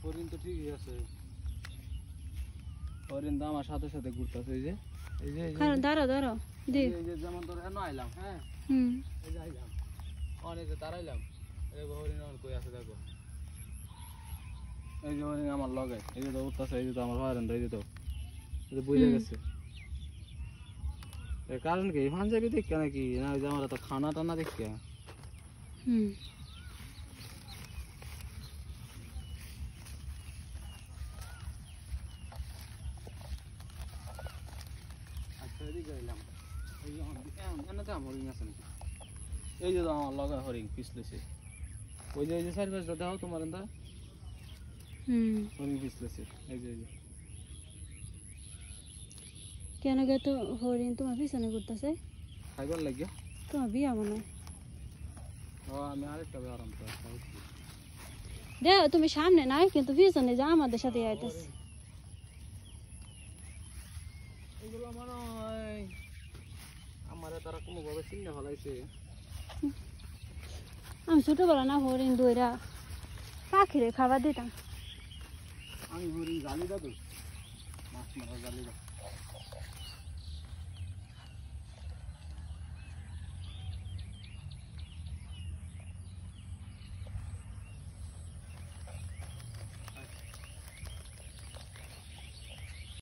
হরিণ তো ঠিকই আছে। হরিণ তো আমার সাথে সাথে ঘুরতেছে। এই যে দাঁড়াও দাঁড়াও দেখ। এই যে যেমন তোর এনে আইলাম, হ্যাঁ এই যে আইলাম অনেক যে দাঁড়াইলাম, দেখো হরিণ আমার কই আছে দেখো। এই যে হরিণ আমার লগে, এই যে তো উঠতেছে, এই যে তো আমার হরিণ, এই যে তো বুঝে গেছে। এর কারণ কি পাঞ্জাবি দেখে নাকি না, ওই যে আমার তো খানা টানা দেখে। আচ্ছা এদিকে আইলাম, এই যে এনে তো হরিণ আছে নাকি, এই যে তো আমার লগে হরিণ পিছলেছে। ওই যে চার পাঁচটা দেখাও তোমার এন্দা হরিণ পিছলেছে। এই যে কেন গে তো হরিণ তোমার পিছনে ঘুরতেছে? খাইবার লাগিয়া তোমার বিয়া মনে হয়। আমি আরেকটা আরাম দেখ তুমি সামনে নাই কিন্তু পিছনে যা আমাদের সাথে আইতেছে। এগুলো মনে হয় আমার তারা কোনোভাবে চিনে ফেলাইছে। আমি ছোটবেলা না হরিণ দইরা পাখিরে খাবার দিতাম। আমি হরিণ জালি দাদু, মাছ মারা জালি দাও।